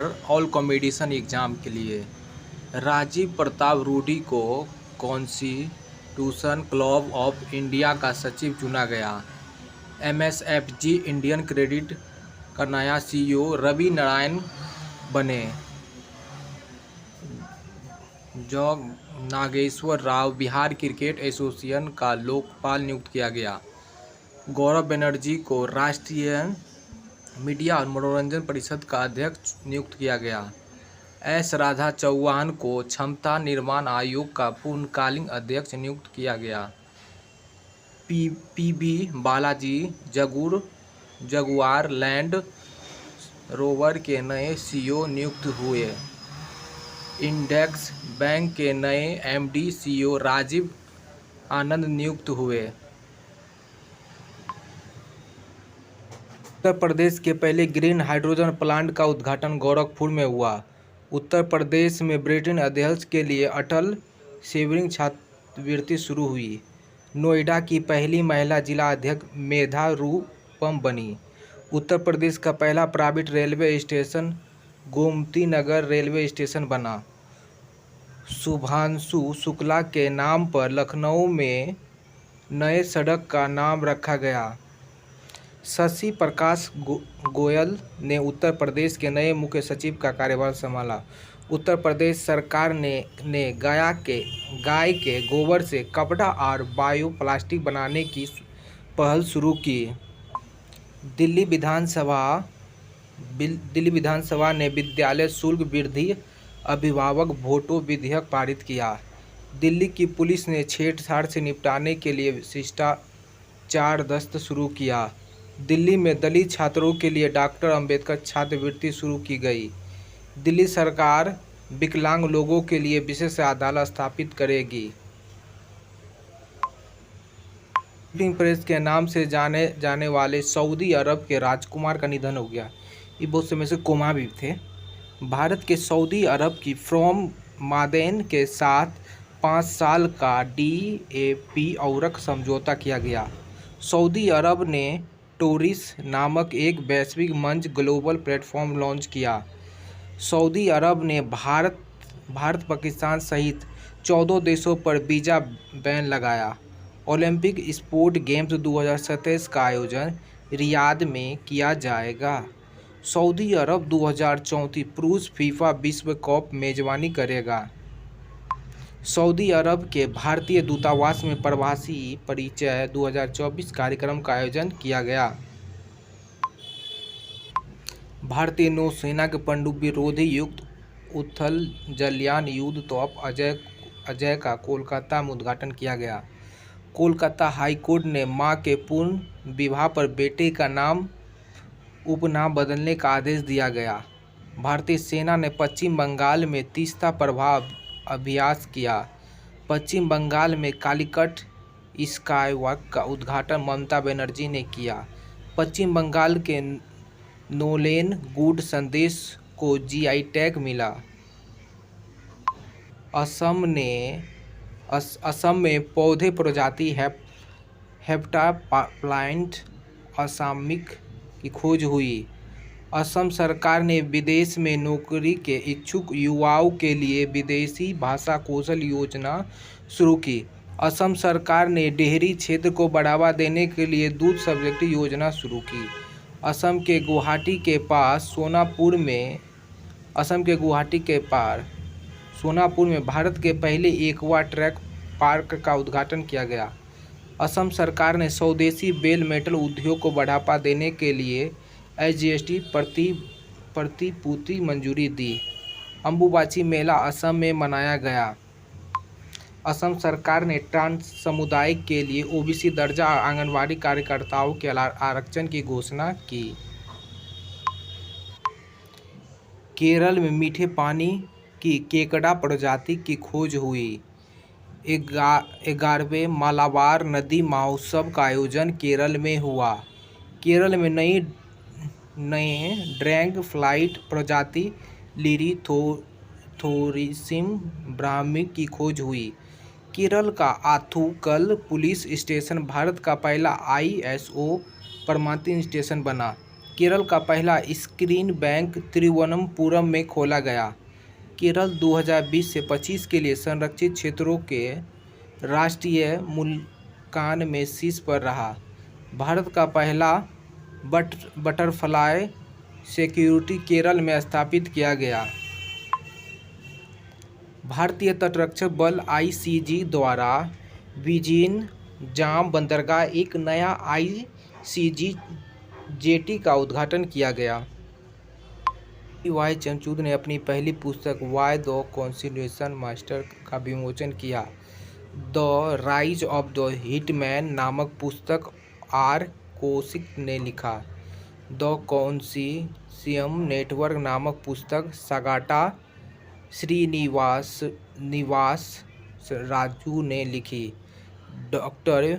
All competition exam के लिए राजीव प्रताप रूडी को कॉन्स्टिट्यूशन क्लब ऑफ इंडिया का सचिव चुना गया। एमएसएफजी इंडियन क्रेडिट का नया सीईओ रवि नारायण बने। जो नागेश्वर राव बिहार क्रिकेट एसोसिएशन का लोकपाल नियुक्त किया गया। गौरव बनर्जी को राष्ट्रीय मीडिया और मनोरंजन परिषद का अध्यक्ष नियुक्त किया गया। एस राधा चौहान को क्षमता निर्माण आयोग का पूर्णकालीन अध्यक्ष नियुक्त किया गया। PB Balaji Jaguar Land Rover के नए सीईओ नियुक्त हुए। इंडेक्स बैंक के नए एमडी सीईओ राजीव आनंद नियुक्त हुए। उत्तर प्रदेश के पहले ग्रीन हाइड्रोजन प्लांट का उद्घाटन गोरखपुर में हुआ। उत्तर प्रदेश में ब्रिटेन अध्यक्ष के लिए अटल सेविंग छात्रवृत्ति शुरू हुई। नोएडा की पहली महिला जिला अध्यक्ष मेधा रूपम बनी। उत्तर प्रदेश का पहला private railway station Gomti Nagar railway station बना। शुभांशु शुक्ला के नाम पर लखनऊ में नए सड़क का नाम रखा गया। शशि प्रकाश गोयल ने उत्तर प्रदेश के नए मुख्य सचिव का कार्यभार संभाला। उत्तर प्रदेश सरकार ने गाय के गोबर से कपड़ा और बायोप्लास्टिक बनाने की पहल शुरू की। दिल्ली विधानसभा ने विद्यालय शुल्क वृद्धि अभिभावक वोटों विधेयक पारित किया। दिल्ली की पुलिस ने छेड़छाड़ से निपटने के लिए शिष्टाचार दस्त शुरू किया। दिल्ली में दलित छात्रों के लिए डॉक्टर अंबेडकर छात्रवृत्ति शुरू की गई। दिल्ली सरकार विकलांग लोगों के लिए विशेष अदालत स्थापित करेगी। प्रिंटिंग प्रेस के नाम से जाने जाने वाले सऊदी अरब के राजकुमार का निधन हो गया। ये बहुत समय से कोमा भी थे। भारत के सऊदी अरब की फ्रॉम मादेन के साथ 5 साल का DAP औरक समझौता किया गया। सऊदी अरब ने टोरिस नामक एक वैश्विक मंच ग्लोबल प्लेटफॉर्म लॉन्च किया। सऊदी अरब ने भारत पाकिस्तान सहित 14 देशों पर वीज़ा बैन लगाया। ओलंपिक स्पोर्ट गेम्स 2027 का आयोजन रियाद में किया जाएगा। सऊदी अरब 2034 पुरुष फीफा विश्व कप मेजबानी करेगा। सऊदी अरब के भारतीय दूतावास में प्रवासी परिचय 2024 कार्यक्रम का आयोजन किया गया। भारतीय नौसेना के पनडुब्बी रोधी युक्त उथल जलयान युद्ध तोप अजय का कोलकाता में उद्घाटन किया गया। कोलकाता हाई कोर्ट ने मां के पूर्ण विवाह पर बेटे का उपनाम बदलने का आदेश दिया गया। भारतीय सेना ने पश्चिम बंगाल में तीस्ता प्रभाव अभ्यास किया। पश्चिम बंगाल में कालीकट स्काईवॉक का उद्घाटन ममता बनर्जी ने किया। पश्चिम बंगाल के नोलेन गुड संदेश को GI टैग मिला। असम में पौधे प्रजाति हेप्टा प्लांट असामिक की खोज हुई। असम सरकार ने विदेश में नौकरी के इच्छुक युवाओं के लिए विदेशी भाषा कौशल योजना शुरू की। असम सरकार ने डेयरी क्षेत्र को बढ़ावा देने के लिए दूध सब्सिडी योजना शुरू की। असम के गुवाहाटी के पास सोनापुर में भारत के पहले एक्वा ट्रैक पार्क का उद्घाटन किया गया। असम सरकार ने स्वदेशी बेल मेटल उद्योग को बढ़ावा देने के लिए SGST प्रतिपूर्ति मंजूरी दी। अंबुबाची मेला असम में मनाया गया। असम सरकार ने ट्रांस समुदाय के लिए OBC दर्जा और आंगनबाड़ी कार्यकर्ताओं के आरक्षण की घोषणा की। केरल में मीठे पानी की केकड़ा प्रजाति की खोज हुई। 11वें मालाबार नदी महोत्सव का आयोजन केरल में हुआ। केरल में नए ड्रैगन फ्लाइट प्रजाति लिरिथोरिसिम ब्राह्मी की खोज हुई। केरल का आथुकल पुलिस स्टेशन भारत का पहला ISO प्रमाणित स्टेशन बना। केरल का पहला स्क्रीन बैंक तिरुवनंतपुरम में खोला गया। केरल 2020 से 25 के लिए संरक्षित क्षेत्रों के राष्ट्रीय मूल्यांकन में शीर्ष पर रहा। भारत का पहला बटरफ्लाई सिक्योरिटी केरल में स्थापित किया गया। भारतीय तटरक्षक बल (आईसीजी) द्वारा विजिन जाम बंदरगाह एक नया आईसीजी जेटी का उद्घाटन किया गया। वाई चंद्रचूड़ ने अपनी पहली पुस्तक वाई द कॉन्स्टिट्यूशन मास्टर का विमोचन किया। The rise of the hitman नामक पुस्तक आर कौशिक ने लिखा। द कॉन्सोर्शियम नेटवर्क नामक पुस्तक सागाटा श्रीनिवास राजू ने लिखी। डॉक्टर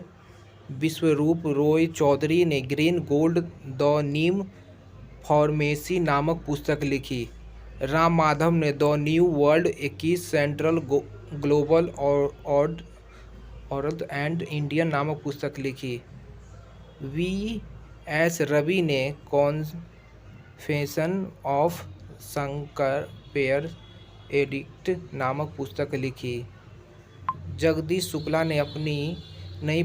विश्वरूप रॉय चौधरी ने green gold the Neem pharmacy नामक पुस्तक लिखी। राम माधव ने the new world 21 central global order and Indian नामक पुस्तक लिखी। वी.एस. रवि ने कॉन्फेशन ऑफ शंकरपेयर एडिक्ट नामक पुस्तक लिखी। जगदीश शुक्ला ने अपनी नई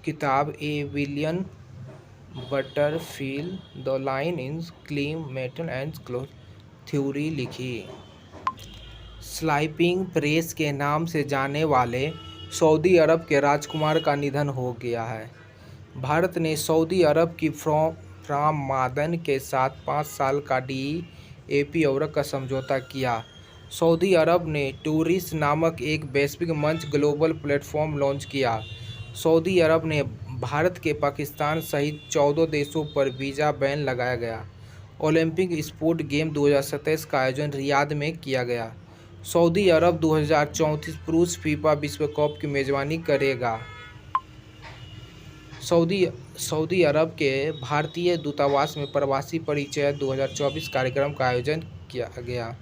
किताब a William Butterfield the line in clean metal and cloth theory लिखी। स्लीपिंग प्रेस के नाम से जाने वाले सऊदी अरब के राजकुमार का निधन हो गया है। भारत ने सऊदी अरब की फ्राम मादन के साथ 5 साल का DEP औरक का समझौता किया। सऊदी अरब ने टूरिस्ट नामक एक वैश्विक मंच ग्लोबल प्लेटफॉर्म लॉन्च किया। सऊदी अरब ने भारत के पाकिस्तान सहित 14 देशों पर वीज़ा बैन लगाया गया। ओलंपिक स्पोर्ट गेम 2027 का आयोजन रियाद में किया गया। सऊदी अरब 2034 पुरुष फीफा विश्व कप की मेजबानी करेगा। सऊदी अरब के भारतीय दूतावास में प्रवासी परिचय 2024 कार्यक्रम का आयोजन किया गया।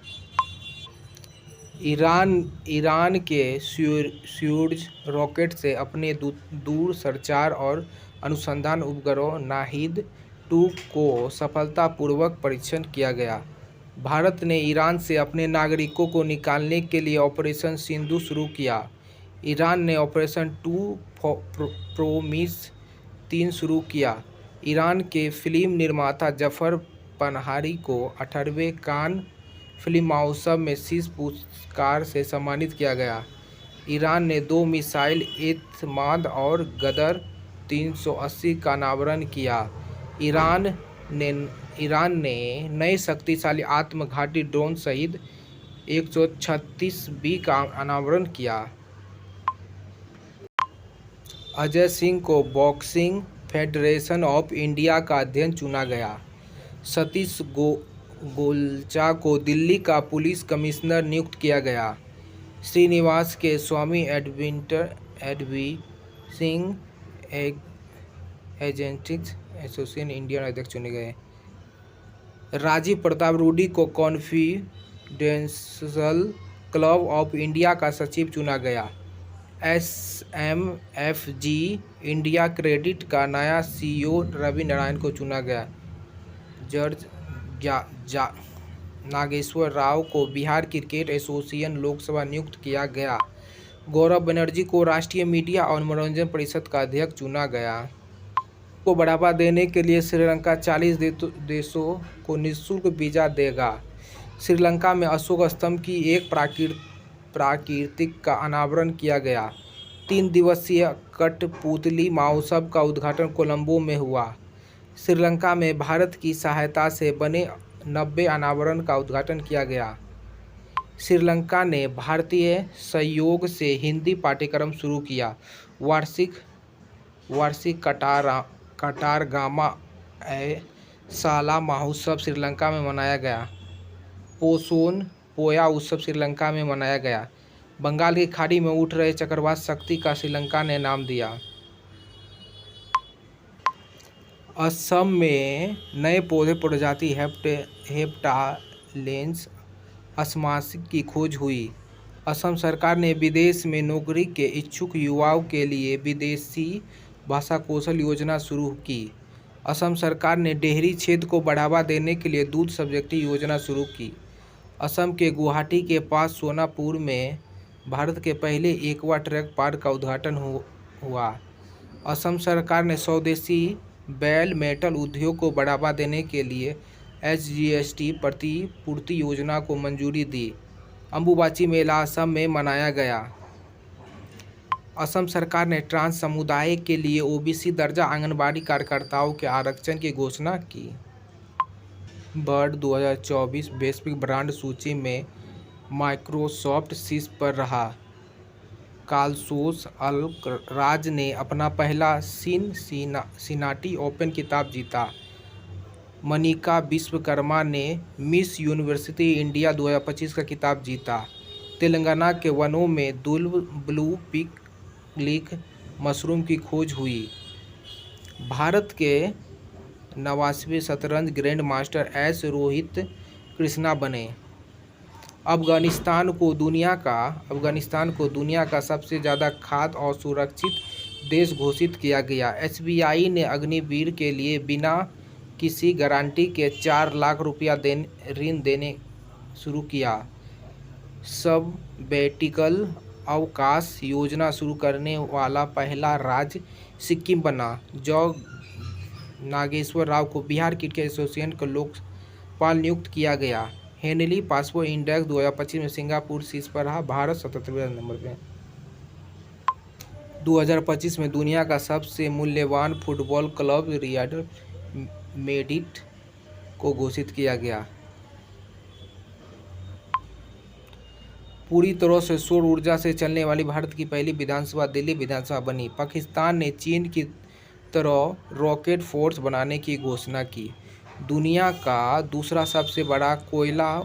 ईरान के स्यूर्ज रॉकेट से अपने दूर संचार और अनुसंधान उपग्रह नाहिद-2 को सफलतापूर्वक परीक्षण किया गया। भारत ने ईरान से अपने नागरिकों को निकालने के लिए ऑपरेशन सिंधु शुरू किया। ईरान ने ऑपरेशन टू प्रॉमिस 3 शुरू किया। ईरान के फिल्म निर्माता जफर पनाही को 18वें कान फिल्म महोत्सव में शीर्ष पुरस्कार से सम्मानित किया गया। ईरान ने 2 मिसाइल एतमाद और गदर 380 का अनावरण किया। ईरान ने नए शक्तिशाली आत्मघाती ड्रोन सहित 136 बी का अनावरण किया। अजय सिंह को बॉक्सिंग फेडरेशन ऑफ इंडिया का अध्यक्ष चुना गया। सतीश गोलचा को दिल्ली का पुलिस कमिश्नर नियुक्त किया गया। श्रीनिवास के स्वामी एडवी सिंह एजेंटिक्स एसोसिएशन इंडियन अध्यक्ष चुने गए। राजीव प्रताप रूडी को कॉन्फिडेंशियल क्लब ऑफ इंडिया का सचिव चुना गया। SMFG इंडिया क्रेडिट का नया CEO रवि नारायण को चुना गया। जज नागेश्वर राव को बिहार क्रिकेट एसोसिएशन लोकसभा नियुक्त किया गया। गौरव बनर्जी को राष्ट्रीय मीडिया और मनोरंजन परिषद का अध्यक्ष चुना गया। को बढ़ावा देने के लिए श्रीलंका 40 देशों को निःशुल्क वीज़ा देगा। श्रीलंका में अशोक स्तंभ की एक प्राकृतिक का अनावरण किया गया। 3 दिवसीय कठपुतली महोत्सव का उद्घाटन कोलंबो में हुआ। श्रीलंका में भारत की सहायता से बने 90 अनावरण का उद्घाटन किया गया। श्रीलंका ने भारतीय सहयोग से हिंदी पाठ्यक्रम शुरू किया। वार्षिक कटारगामा साला महोत्सव श्रीलंका में मनाया गया। पोसोन पोया उत्सव श्रीलंका में मनाया गया। बंगाल की खाड़ी में उठ रहे चक्रवात शक्ति का श्रीलंका ने नाम दिया। असम में नए पौधे प्रजाति हेप्टालेंस असमासिक की खोज हुई। असम सरकार ने विदेश में नौकरी के इच्छुक युवाओं के लिए विदेशी भाषा कौशल योजना शुरू की। असम सरकार ने डेयरी क्षेत्र को बढ़ावा देने के लिए दूध सब्सिडी योजना शुरू की। असम के गुवाहाटी के पास सोनापुर में भारत के पहले एक्वा ट्रक पार्क का उद्घाटन हुआ। असम सरकार ने स्वदेशी बेल मेटल उद्योग को बढ़ावा देने के लिए SGST प्रतिपूर्ति योजना को मंजूरी दी। अंबुबाची मेला असम में मनाया गया। असम सरकार ने ट्रांस समुदाय के लिए OBC दर्जा आंगनबाड़ी कार्यकर्ताओं के आरक्षण की घोषणा की। बर्ड 2024 वैश्विक ब्रांड सूची में माइक्रोसॉफ्ट शीर्ष पर रहा। कार्लोस अल्कराज ने अपना पहला सिनसिनाटी ओपन खिताब जीता। मनिका विश्वकर्मा ने मिस यूनिवर्सिटी इंडिया 2025 का खिताब जीता। तेलंगाना के वनों में दुर्लभ ब्लू पिकलिक मशरूम की खोज हुई। भारत के 89वें शतरंज grand master S Rohit Krishna बने। अफगानिस्तान को दुनिया का सबसे ज़्यादा खाद्य और सुरक्षित देश घोषित किया गया। SBI ने अग्निवीर के लिए बिना किसी गारंटी के 4 लाख रुपया ऋण देने शुरू किया। सबबैटिकल अवकाश योजना शुरू करने वाला पहला राज्य सिक्किम बना। जो नागेश्वर राव को बिहार क्रिकेट एसोसिएशन का लोकपाल नियुक्त किया गया। हेनली पासपोर्ट इंडेक्स 2025 में सिंगापुर शीर्ष पर रहा, भारत 77वें नंबर पे। 2025 में दुनिया का सबसे मूल्यवान फुटबॉल क्लब रियल मैड्रिड को घोषित किया गया। पूरी तरह से सौर ऊर्जा से चलने वाली भारत की पहली विधानसभा दिल्ली विधानसभा बनी। पाकिस्तान ने चीन की तरह रॉकेट फोर्स बनाने की घोषणा की। दुनिया का दूसरा सबसे बड़ा कोयला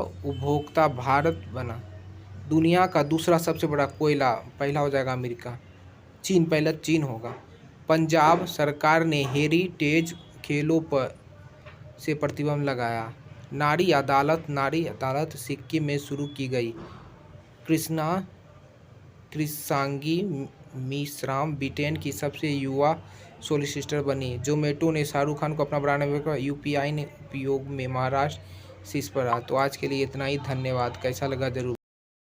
उपभोक्ता भारत बना। दुनिया का दूसरा सबसे बड़ा कोयला, पहला हो जाएगा अमेरिका, पहला चीन होगा। पंजाब सरकार ने हेरिटेज खेलों पर से प्रतिबंध लगाया। नारी अदालत सिक्किम में शुरू की गई। कृष्णांगी मेश्राम ब्रिटेन की सबसे युवा सॉलिसिटर बनी। जोमेटो ने शाहरुख खान को अपना ब्रांड एम्बेसडर, UPI ने उपयोग में महाराष्ट्र शीर्ष पर रहा। तो आज के लिए इतना ही, धन्यवाद। कैसा लगा जरूर